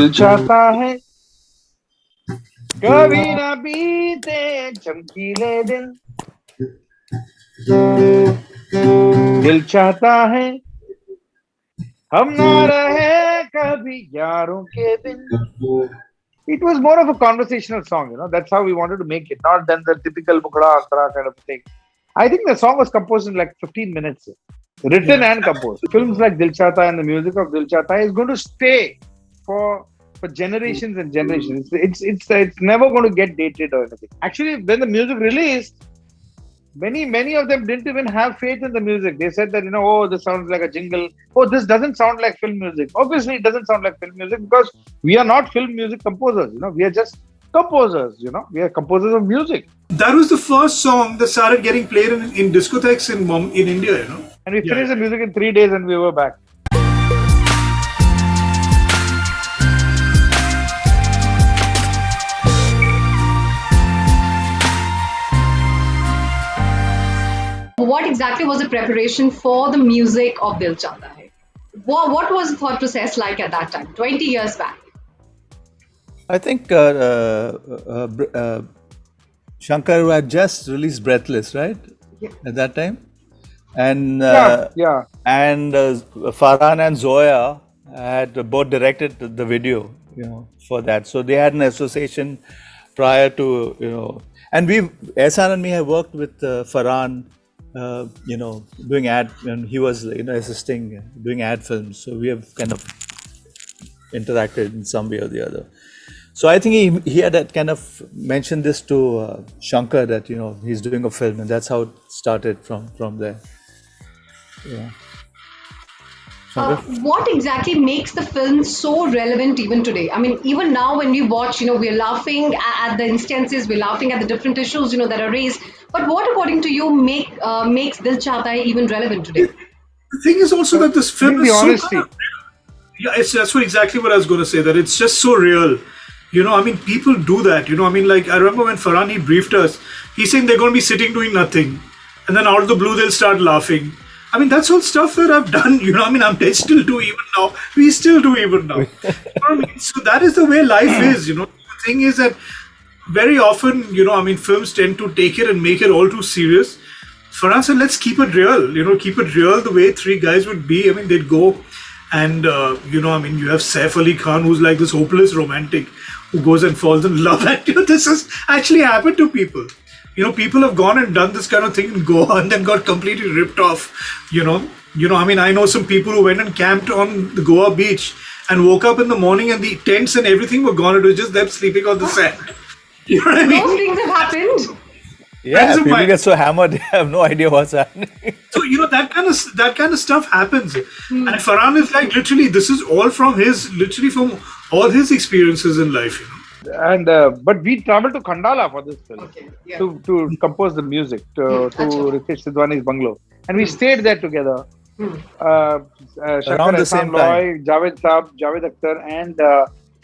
दिल चाहता है कभी ना बीते चमकीले दिन, दिल चाहता है हम ना रहे कभी यारों के बिन. It was more of a conversational song, That's how we wanted to make it, not than the typical Mukda Ankara kind of thing. I think the song was composed in like 15 minutes, written and composed. Films like Dil Chahta and the music of Dil Chahta is going to stay for generations and generations. It's never going to get dated or anything. Actually, when the music released, many of them didn't even have faith in the music. They said that, oh, this sounds like a jingle. Oh, this doesn't sound like film music. Obviously, it doesn't sound like film music because we are not film music composers. We are just composers. We are composers of music. That was the first song that started getting played in discotheques in India. And we finished the music in 3 days, and we were back. What exactly was the preparation for the music of Dil Chahta Hai? What was the thought process like at that time, 20 years back? I think Shankar had just released Breathless, right? Yeah. At that time. And And Farhan and Zoya had both directed the video, for that. So they had an association prior to, and Ehsan and me have worked with Farhan, doing ad, and he was, assisting, doing ad films. So we have kind of interacted in some way or the other. So I think he had kind of mentioned this to Shankar that, he's doing a film, and that's how it started from there. Yeah. What exactly makes the film so relevant even today? I mean, even now when we watch, we're laughing at the instances, we're laughing at the different issues, that are raised. But what, according to you, makes Dil Chahta Hai even relevant today? The thing is also that this film is honesty. so... Yeah, that's exactly what I was going to say, that it's just so real. People do that. I remember when Farhan, he briefed us, he's saying they're going to be sitting doing nothing. And then out of the blue, they'll start laughing. That's all stuff that I've done, I still do even now. We still do even now. So that is the way life is, The thing is that very often, films tend to take it and make it all too serious. Farhan said, let's keep it real, keep it real the way three guys would be. They'd go and, you have Saif Ali Khan, who's like this hopeless romantic who goes and falls in love. And, this has actually happened to people. People have gone and done this kind of thing in Goa and then got completely ripped off, I know some people who went and camped on the Goa beach and woke up in the morning and the tents and everything were gone. It was just them sleeping on the sand. You know what I mean? Those things have happened. Yeah, people get so hammered, they have no idea what's happening. So, that kind of stuff happens. And Farhan is like, literally, this is all from all his experiences in life, And but we traveled to Khandala for this film to compose the music to Ritesh Sidhwani's bungalow, and we stayed there together. Around the same time, Javed Saab, Javed Akhtar, and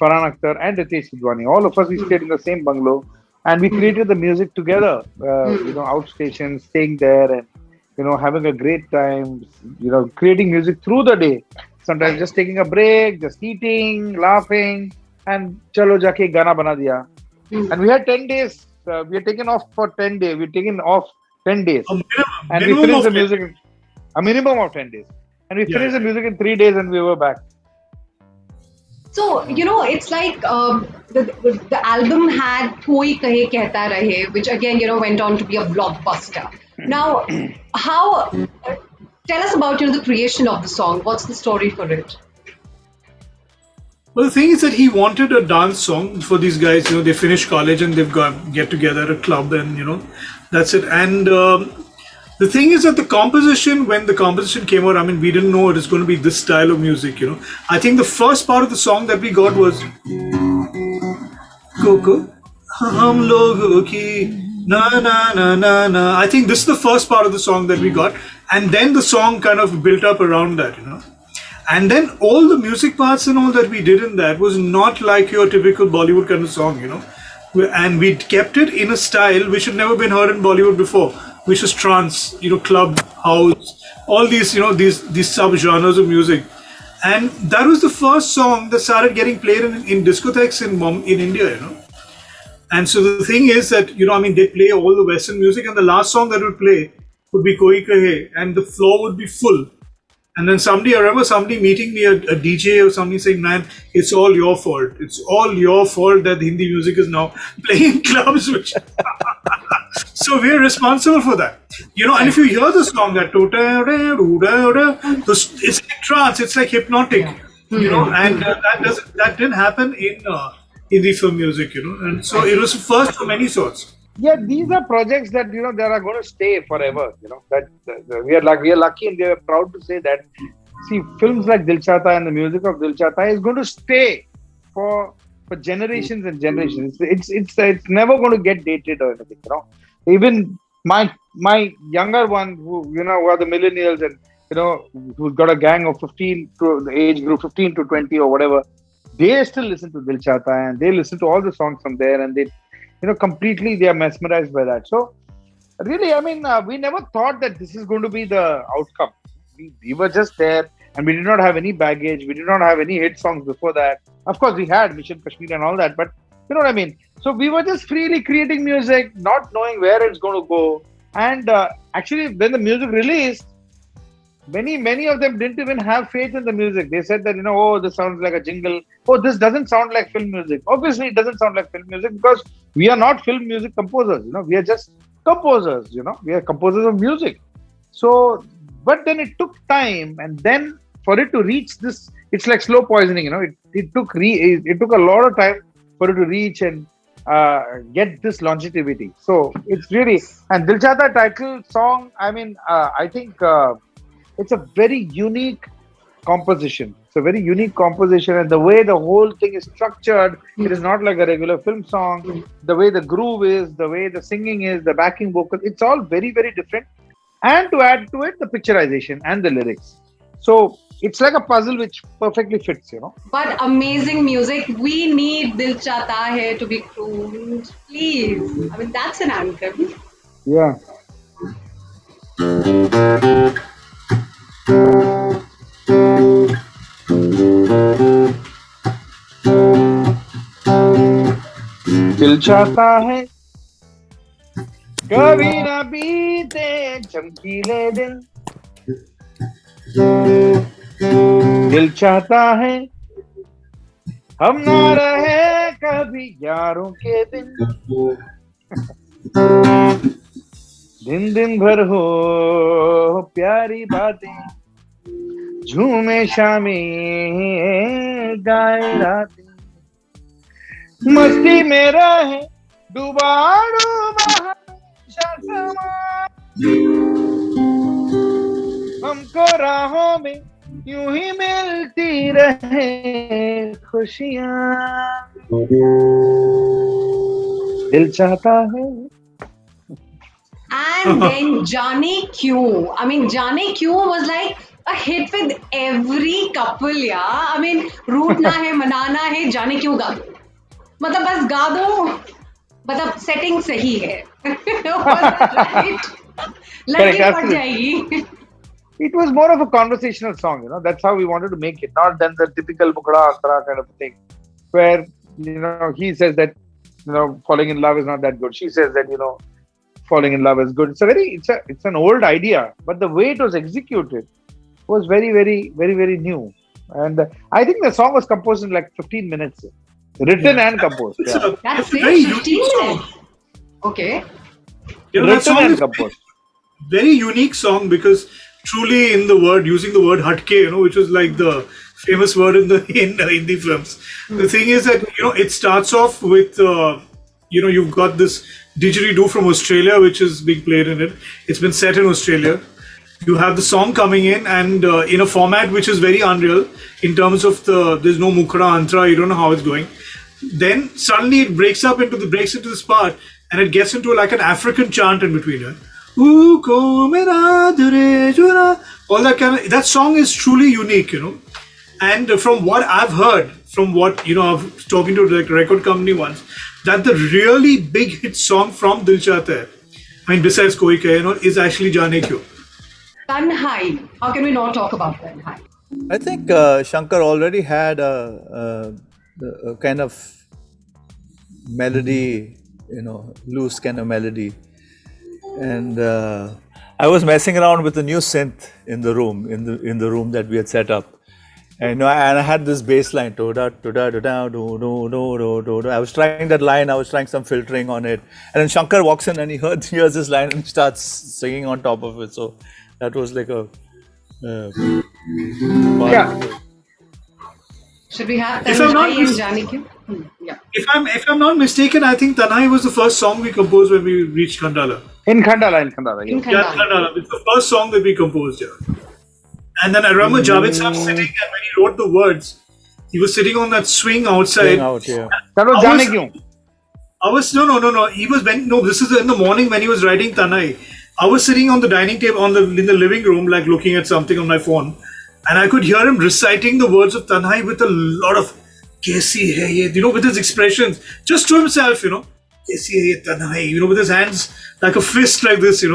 Farhan Akhtar, and Ritesh Sidhwani. All of us, we stayed in the same bungalow, and we created the music together. Outstation, staying there, and having a great time. Creating music through the day. Sometimes just taking a break, just eating, laughing. And chalo jaake gana bana diya. And we had 10 days. We had taken off for 10 days. We taken off 10 days. And we finished the music. A minimum of 10 days. And we finished the music in 3 days and we were back. So, it's like the album had Koi Kahe Kehta Rahe, which again, went on to be a blockbuster. Now, tell us about, the creation of the song. What's the story for it? Well, the thing is that he wanted a dance song for these guys. They finish college and they've get together at a club and, that's it. And the thing is that when the composition came out, we didn't know it was going to be this style of music, I think the first part of the song that we got was Coco, Hum Logo Ki Na Na Na Na Na. I think this is the first part of the song that we got. And then the song kind of built up around that, And then all the music parts and all that we did in that was not like your typical Bollywood kind of song, And we kept it in a style which had never been heard in Bollywood before, which was trance, club, house, all these, these sub-genres of music. And that was the first song that started getting played in discotheques in India, you know. And so the thing is that, you know, I mean, they play all the Western music, and the last song that would play would be Koi Kahe, and the floor would be full. And then I remember somebody meeting me, a DJ or somebody saying, man, it's all your fault. It's all your fault that Hindi music is now playing in clubs. Which so we're responsible for that. You know, and if you hear the song, that it's like trance, it's like hypnotic, you know, and that didn't happen in Hindi film music, you know. And so it was first for many sorts. Yeah, these are projects that, you know, that are going to stay forever. You know, that we are lucky, and we are proud to say that. See, films like Dil Chahta and the music of Dil Chahta is going to stay for generations and generations. It's never going to get dated or anything. You know, even my younger one, who, you know, who are the millennials, and, you know, who's got a gang of 15 to the age group 15 to 20 or whatever, they still listen to Dil Chahta, and they listen to all the songs from there, and they, you know, completely they are mesmerized by that. So really, I mean, we never thought that this is going to be the outcome. We were just there, and we did not have any baggage. We did not have any hit songs before that. Of course, we had Mission Kashmir and all that, but you know what I mean? So we were just freely creating music, not knowing where it's going to go. And actually, when the music released, many of them didn't even have faith in the music. They said that, you know, oh, this sounds like a jingle. Oh, this doesn't sound like film music. Obviously, it doesn't sound like film music because we are not film music composers. You know, we are just composers. You know, we are composers of music. So, but then it took time, and then for it to reach this, it's like slow poisoning. You know, it took a lot of time for it to reach and get this longevity. So it's really, and Dil Chahta title song. I mean, I think. It's a very unique composition. It's a very unique composition, and the way the whole thing is structured, it is not like a regular film song. The way the groove is, the way the singing is, the backing vocal, it's all very, very different. And to add to it, the picturization and the lyrics. So it's like a puzzle which perfectly fits, you know. But amazing music. We need Dil Chahta Hai to be crooned. Please. I mean, that's an anthem. Yeah. दिल चाहता है कभी ना बीते चमकीले दिन, दिल चाहता है हम ना रहे कभी यारों के दिन, दिन दिन भर हो प्यारी बातें, झूमे शामी गाए रातें, मस्ती में रहे डूबा डूबा समा, हमको राहों में यूं ही मिलती रहे खुशियाँ, दिल चाहता है. And then Jaane Kyun. I mean, Jaane Kyun was like a hit with every couple, yeah. I mean, rootna hai, manana hai, Jaane Kyun ga do. मतलब बस गा दो, मतलब सेटिंग सही है. Right? लगी पड़ जाएगी. It was more of a conversational song, you know. That's how we wanted to make it, not than the typical Mukhda Antara kind of thing, where, you know, he says that, you know, falling in love is not that good. She says that, you know, falling in love is good. It's an old idea, but the way it was executed was very, very, very, very new. And I think the song was composed in like 15 minutes, written and composed. Yeah. That's it, 15 minutes. Okay. You know, that Written song and is composed. very unique song because truly using the word hatke, you know, which was like the famous word in Hindi films. The thing is that, you know, it starts off with, you know, you've got this didgeridoo from Australia, which is being played in it. It's been set in Australia. You have the song coming in, and in a format which is very unreal in terms of there's no Mukhda Antara, you don't know how it's going. Then suddenly it breaks into this part, and it gets into like an African chant in between it. All that kind of, that song is truly unique, you know. And from what I've heard, from what, you know, I was talking to the record company once, that the really big hit song from Dil Chahta Hai, I mean, besides Koi Kahe, you know, is actually Jaane Kyun. Tanhai. How can we not talk about Tanhai? I think Shankar already had a kind of melody, loose kind of melody. And I was messing around with a new synth in the room, in the room that we had set up. And I had this bass line, do da do da do da do do do do do do. I was trying that line. I was trying some filtering on it, and then Shankar walks in and hears this line and starts singing on top of it. So that was like a fun. Yeah. Should we have If I'm not Tanhai and mis- Janaki? Yeah. If I'm not mistaken, I think Tanhai was the first song we composed when we reached Khandala. In Khandala, In yes. Yeah, Khandala. Khandala. It's the first song that we composed. Yeah. And then I remember Javed Saab sitting, and when he wrote the words, he was sitting on that swing outside. Playing out, yeah. That was I Jaane was- Kyun. I was no. He was this is in the morning when he was writing Tanai. I was sitting on the dining table in the living room, like looking at something on my phone, and I could hear him reciting the words of Tanhai with a lot of "Kaisi hai ye," with his expressions, just to himself, "Kaisi hai ye Tanhai," with his hands like a fist, like this,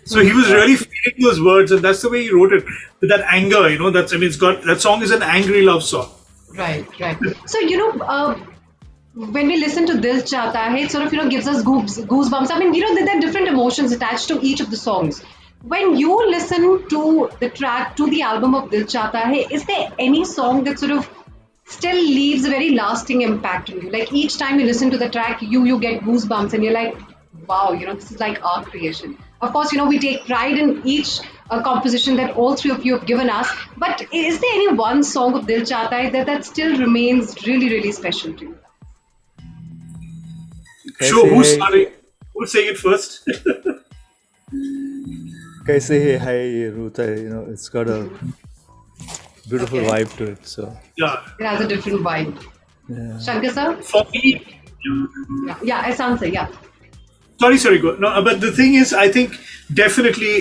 So he was really feeling those words, and that's the way he wrote it with that anger, that song is an angry love song. Right, right. So, when we listen to Dil Chahta Hai, it sort of, gives us goosebumps. I mean, there are different emotions attached to each of the songs. When you listen to the track, to the album of Dil Chahta Hai, is there any song that sort of still leaves a very lasting impact on you? Like each time you listen to the track, you get goosebumps and you're like, wow, this is like our creation. Of course, we take pride in each composition that all three of you have given us. But is there any one song of Dil Chahta Hai that still remains really, really special to you? Sure, Kaise who's hai- starting? Who's saying it first? Kaise hai ye root hai, it's got a beautiful Okay. vibe to it. So Yeah. It has a different vibe. yeah. Shankar sir? For me, Yeah, Ehsan, yeah. sorry, go. No, but the thing is, I think definitely,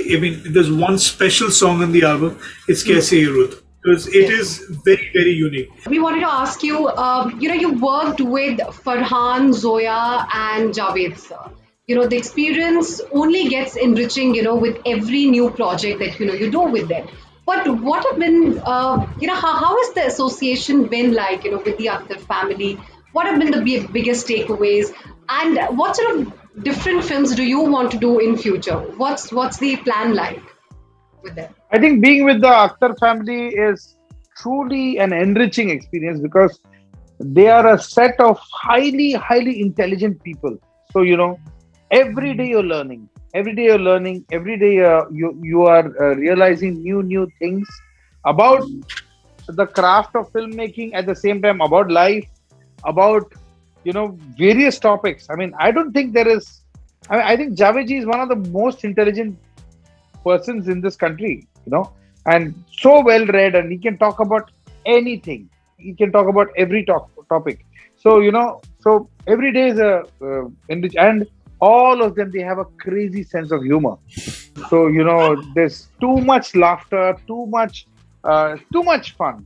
there's one special song on the album. It's Kaise Hai Ruth, because it is very, very unique. We wanted to ask you, you worked with Farhan, Zoya, and Javed sir. The experience only gets enriching, with every new project that, you do with them. But what have been, how has the association been like, with the Akhtar family? What have been the biggest takeaways? And what sort of different films do you want to do in future? What's the plan like with them? I think being with the Akhtar family is truly an enriching experience because they are a set of highly, highly intelligent people. So, every day you're learning. Every day you're learning. Every day you are realizing new things about the craft of filmmaking, at the same time about life, about various topics. I mean, I don't think there is. I think Javed is one of the most intelligent persons in this country, and so well read, and he can talk about anything. He can talk about every topic. So so every day is and all of them, they have a crazy sense of humor. So there's too much laughter, too much fun,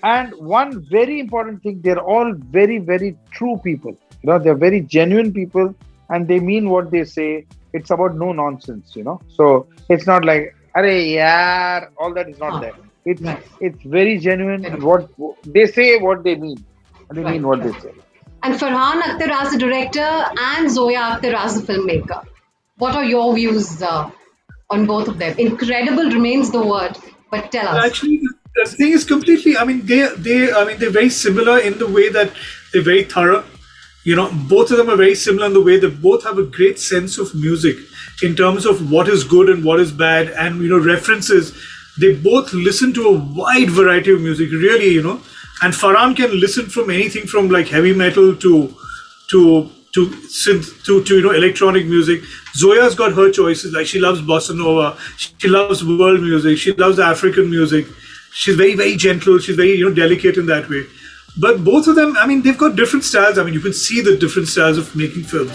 and one very important thing, they're all very, very true people. They're very genuine people, and they mean what they say. It's about no nonsense, So it's not like, "Arey yaar," all that is not there. It's very genuine, and what they say, what they mean, and they mean what they say. And Farhan Akhtar as the director and Zoya Akhtar as the filmmaker. What are your views on both of them? Incredible remains the word, but tell us. Actually, the thing is completely. They're very similar in the way that they're very thorough. Both of them are very similar in the way that both have a great sense of music in terms of what is good and what is bad, and references. They both listen to a wide variety of music, really, And Farhan can listen from anything from like heavy metal to synth to electronic music. Zoya's got her choices. Like she loves bossa nova, she loves world music, she loves African music. She's very, very gentle. She's very delicate in that way. But both of them, they've got different styles. You can see the different styles of making films.